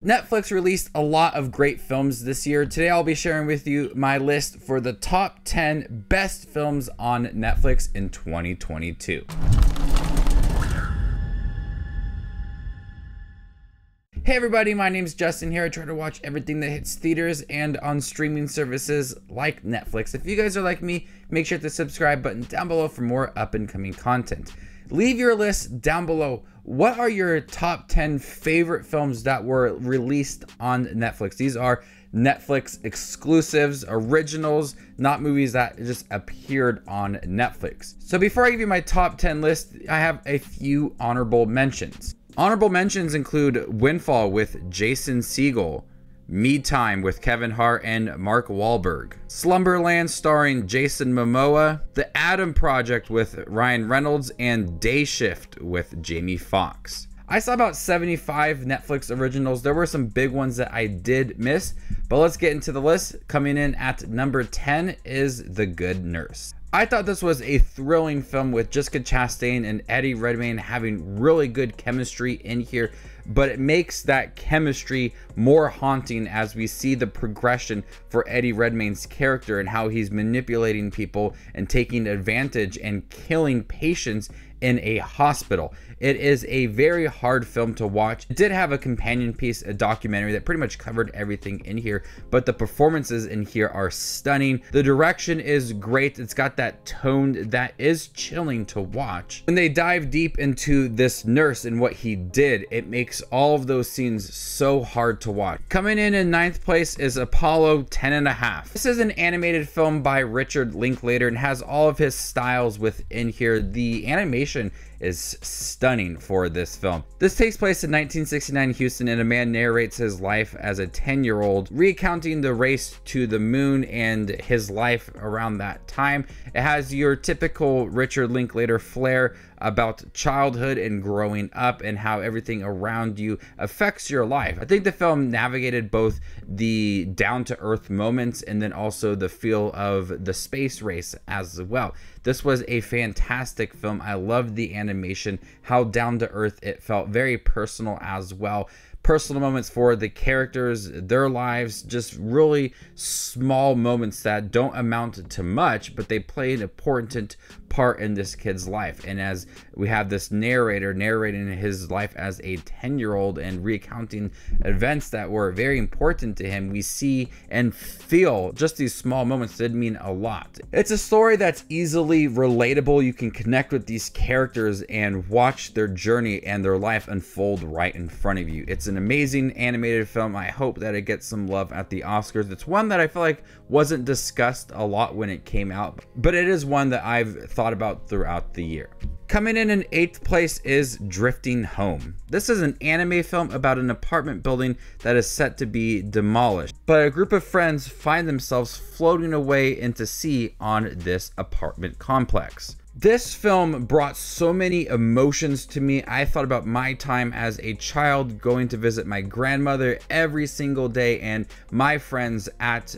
Netflix released a lot of great films this year. Today I'll be sharing with you my list for the top 10 best films on Netflix in 2022. Hey everybody, my name's Justin here. I try to watch everything that hits theaters and on streaming services like Netflix. If you guys are like me, make sure to hit the subscribe button down below for more up and coming content. Leave your list down below. What are your top 10 favorite films that were released on Netflix? These are Netflix exclusives, originals, not movies that just appeared on Netflix. So before I give you my top 10 list, I have a few honorable mentions. Honorable mentions include Windfall with Jason Segel, Me Time with Kevin Hart and Mark Wahlberg, Slumberland starring Jason Momoa, The Adam Project with Ryan Reynolds, and Day Shift with Jamie Foxx. I saw about 75 Netflix originals. There were some big ones that I did miss, but let's get into the list. Coming in at number 10 is The Good Nurse. I thought this was a thrilling film with Jessica Chastain and Eddie Redmayne having really good chemistry in here, but it makes that chemistry more haunting as we see the progression for Eddie Redmayne's character and how he's manipulating people and taking advantage and killing patients in a hospital. It is a very hard film to watch. It did have a companion piece, a documentary that pretty much covered everything in here, but the performances in here are stunning. The direction is great. It's got that tone that is chilling to watch. When they dive deep into this nurse and what he did, it makes all of those scenes so hard to watch. Coming in ninth place is Apollo 10½. This is an animated film by Richard Linklater and has all of his styles within here. The animation is stunning for this film. This takes place in 1969 Houston, and a man narrates his life as a 10-year-old, recounting the race to the moon and his life around that time. It has your typical Richard Linklater flair about childhood and growing up and how everything around you affects your life. I think the film navigated both the down-to-earth moments and then also the feel of the space race as well. This was a fantastic film. I loved the animation, how down-to-earth it felt, very personal as well. Personal moments for the characters, their lives, just really small moments that don't amount to much, but they play an important part in this kid's life. And as we have this narrator narrating his life as a 10-year-old and recounting events that were very important to him, we see and feel just these small moments did mean a lot. It's a story that's easily relatable. You can connect with these characters and watch their journey and their life unfold right in front of you. It's an amazing animated film. I hope that it gets some love at the Oscars. It's one that I feel like wasn't discussed a lot when it came out, but it is one that I've thought about throughout the year. Coming in eighth place is Drifting Home. This is an anime film about an apartment building that is set to be demolished, but a group of friends find themselves floating away into sea on this apartment complex. This film brought so many emotions to me. I thought about my time as a child going to visit my grandmother every single day and my friends at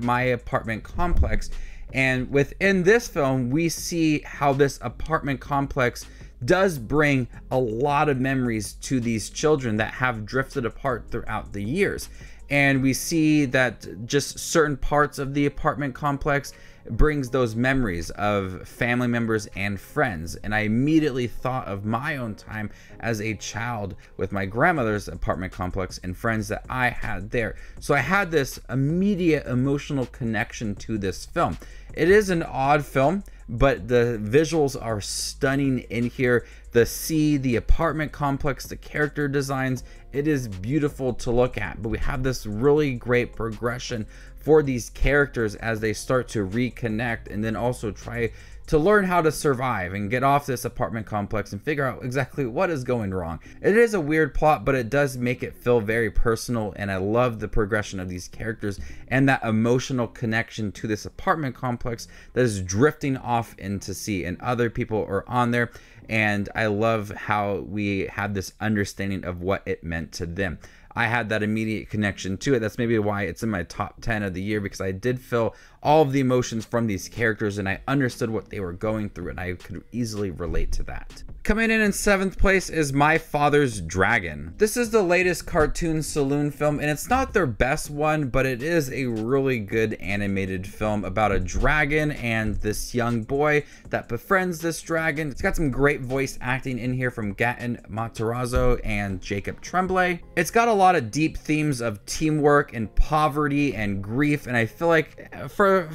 my apartment complex. And within this film, we see how this apartment complex does bring a lot of memories to these children that have drifted apart throughout the years. And we see that just certain parts of the apartment complex brings those memories of family members and friends. And I immediately thought of my own time as a child with my grandmother's apartment complex and friends that I had there. So I had this immediate emotional connection to this film. It is an odd film, but the visuals are stunning in here. The sea, the apartment complex, the character designs, it is beautiful to look at. But we have this really great progression for these characters as they start to reconnect and then also try to learn how to survive and get off this apartment complex and figure out exactly what is going wrong. It is a weird plot, but it does make it feel very personal, and I love the progression of these characters and that emotional connection to this apartment complex that is drifting off into sea, and other people are on there, and I love how we have this understanding of what it meant to them. I had that immediate connection to it. That's maybe why it's in my top 10 of the year, because I did feel all of the emotions from these characters and I understood what they were going through, and I could easily relate to that. Coming in seventh place is My Father's Dragon. This is the latest cartoon saloon film, and it's not their best one, but it is a really good animated film about a dragon and this young boy that befriends this dragon. It's got some great voice acting in here from Gaten Matarazzo and Jacob Tremblay. It's got a lot of deep themes of teamwork and poverty and grief, and I feel like for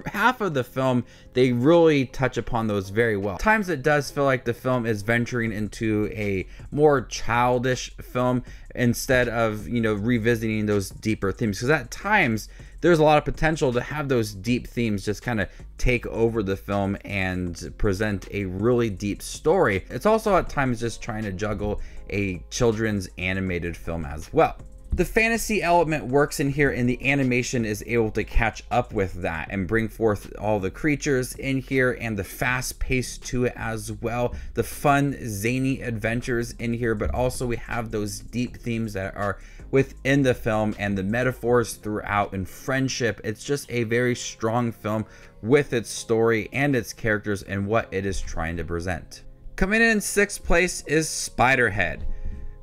half of the film they really touch upon those very well. At times it does feel like the film is venturing into a more childish film instead of, you know, revisiting those deeper themes, because at times there's a lot of potential to have those deep themes just kind of take over the film and present a really deep story. It's also at times just trying to juggle a children's animated film as well. The fantasy element works in here, and the animation is able to catch up with that and bring forth all the creatures in here and the fast pace to it as well. The fun, zany adventures in here, but also we have those deep themes that are within the film and the metaphors throughout and friendship. It's just a very strong film with its story and its characters and what it is trying to present. Coming in sixth place is Spiderhead.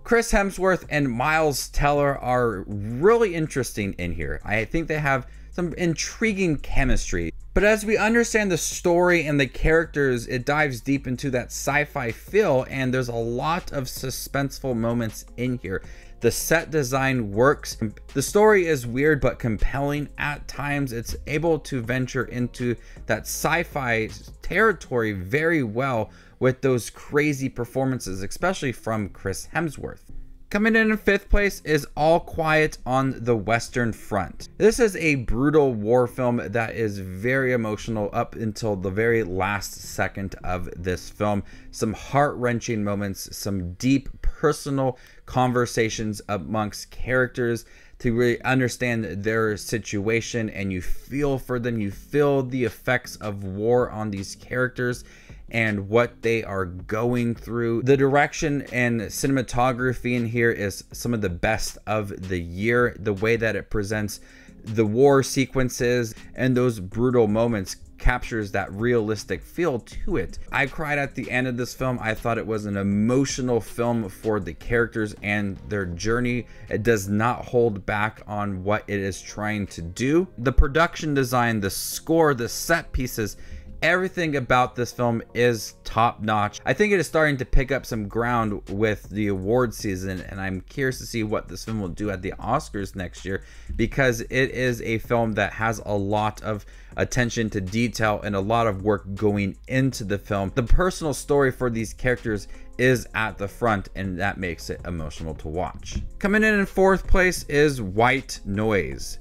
Chris Hemsworth and Miles Teller are really interesting in here. I think they have some intriguing chemistry. But as we understand the story and the characters, it dives deep into that sci-fi feel, and there's a lot of suspenseful moments in here. The set design works. The story is weird but compelling at times. It's able to venture into that sci-fi territory very well with those crazy performances, especially from Chris Hemsworth. Coming in fifth place is All Quiet on the Western Front. This is a brutal war film that is very emotional up until the very last second of this film. Some heart-wrenching moments, some deep personal conversations amongst characters to really understand their situation, and you feel for them. You feel the effects of war on these characters and what they are going through. The direction and cinematography in here is some of the best of the year. The way that it presents the war sequences and those brutal moments captures that realistic feel to it. I cried at the end of this film. I thought it was an emotional film for the characters and their journey. It does not hold back on what it is trying to do. The production design, the score, the set pieces, everything about this film is top notch. I think it is starting to pick up some ground with the award season, and I'm curious to see what this film will do at the Oscars next year, because it is a film that has a lot of attention to detail and a lot of work going into the film. The personal story for these characters is at the front, and that makes it emotional to watch. Coming in fourth place is White Noise.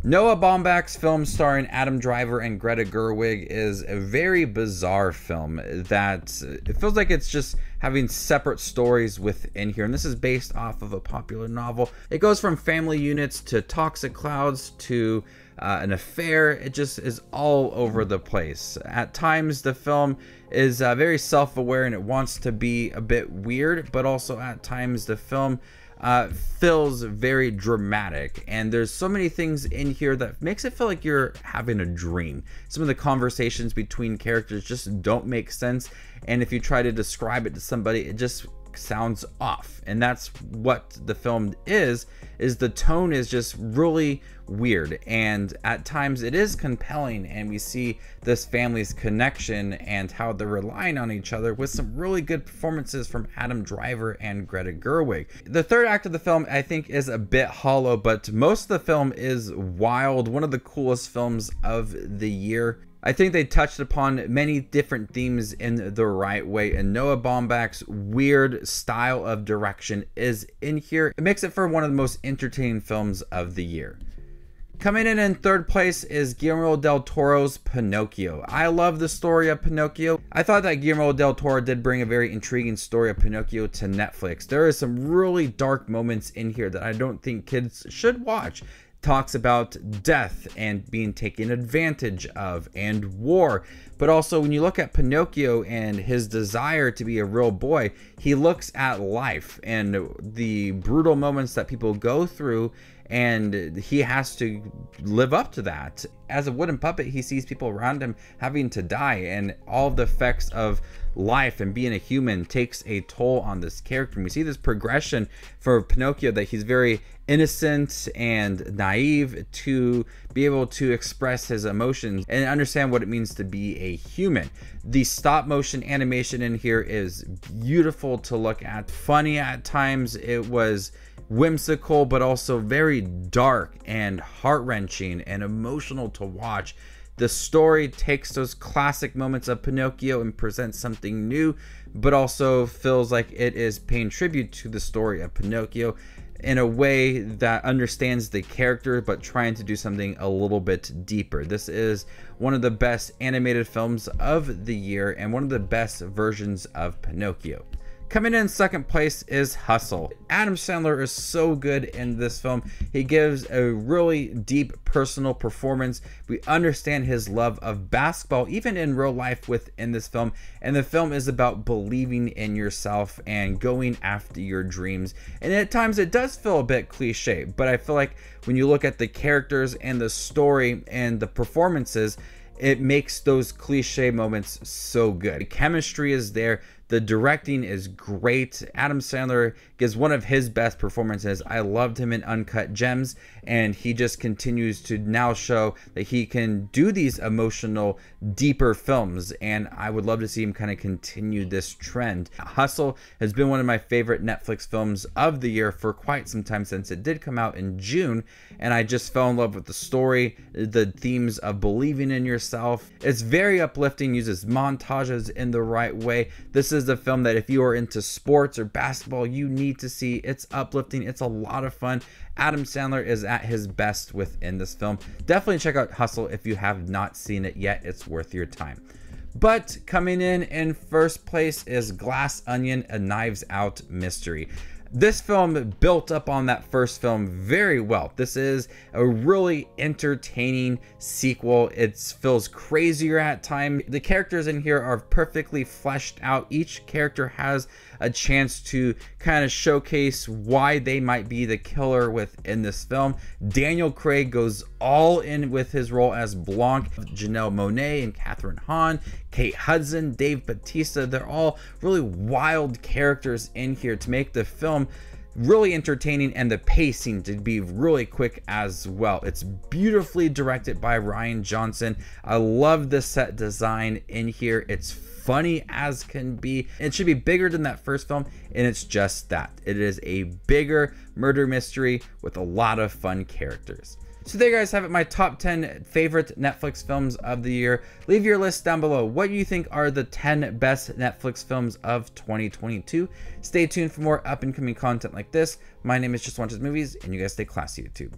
Noah Baumbach's film starring Adam Driver and Greta Gerwig is a very bizarre film that it feels like it's just having separate stories within here, and this is based off of a popular novel. It goes from family units to toxic clouds to an affair. It just is all over the place. At times the film is very self-aware and it wants to be a bit weird, but also at times the film feels very dramatic, and there's so many things in here that makes it feel like you're having a dream. Some of the conversations between characters just don't make sense, and if you try to describe it to somebody, it just sounds off. And that's what the film is the tone is just really weird, and at times it is compelling, and we see this family's connection and how they're relying on each other with some really good performances from Adam Driver and Greta Gerwig. The third act of the film I think is a bit hollow, but most of the film is wild. One of the coolest films of the year. I think they touched upon many different themes in the right way, and Noah Baumbach's weird style of direction is in here. It makes it for one of the most entertaining films of the year. Coming in third place is Guillermo del Toro's Pinocchio. I love the story of Pinocchio. I thought that Guillermo del Toro did bring a very intriguing story of Pinocchio to Netflix. There is some really dark moments in here that I don't think kids should watch. Talks about death and being taken advantage of and war, but also when you look at Pinocchio and his desire to be a real boy, he looks at life and the brutal moments that people go through and he has to live up to that. As a wooden puppet, he sees people around him having to die, and all of the effects of life and being a human takes a toll on this character. And we see this progression for Pinocchio, that he's very innocent and naive to be able to express his emotions and understand what it means to be a human. The stop motion animation in here is beautiful to look at, funny at times. It was whimsical, but also very dark and heart-wrenching and emotional to watch. The story takes those classic moments of Pinocchio and presents something new, but also feels like it is paying tribute to the story of Pinocchio in a way that understands the character, but trying to do something a little bit deeper. This is one of the best animated films of the year and one of the best versions of Pinocchio. Coming in second place is Hustle. Adam Sandler is so good in this film. He gives a really deep personal performance. We understand his love of basketball, even in real life within this film. And the film is about believing in yourself and going after your dreams. And at times it does feel a bit cliche, but I feel like when you look at the characters and the story and the performances, it makes those cliche moments so good. The chemistry is there. The directing is great. Adam Sandler gives one of his best performances. I loved him in Uncut Gems, and he just continues to now show that he can do these emotional, deeper films, and I would love to see him kind of continue this trend. Hustle has been one of my favorite Netflix films of the year for quite some time, since it did come out in June, and I just fell in love with the story, the themes of believing in yourself. It's very uplifting, uses montages in the right way. This is a film that if you are into sports or basketball, you need to see. It's uplifting. It's a lot of fun. Adam Sandler is at his best within this film. Definitely check out Hustle if you have not seen it yet. It's worth your time. But coming in first place is Glass Onion, a Knives Out mystery. This film built up on that first film very well. This is a really entertaining sequel. It feels crazier at times. The characters in here are perfectly fleshed out. Each character has a chance to kind of showcase why they might be the killer within this film. Daniel Craig goes all in with his role as Blanc. Janelle Monáe and Catherine Hahn, Kate Hudson, Dave Bautista, they're all really wild characters in here to make the film really entertaining, and the pacing to be really quick as well. It's beautifully directed by Rian Johnson. I love the set design in here. It's funny as can be. It should be bigger than that first film, and it's just that. It is a bigger murder mystery with a lot of fun characters. So there you guys have it, my top 10 favorite Netflix films of the year. Leave your list down below. What do you think are the 10 best Netflix films of 2022? Stay tuned for more up and coming content like this. My name is Just Watches Movies, and you guys stay classy, YouTube.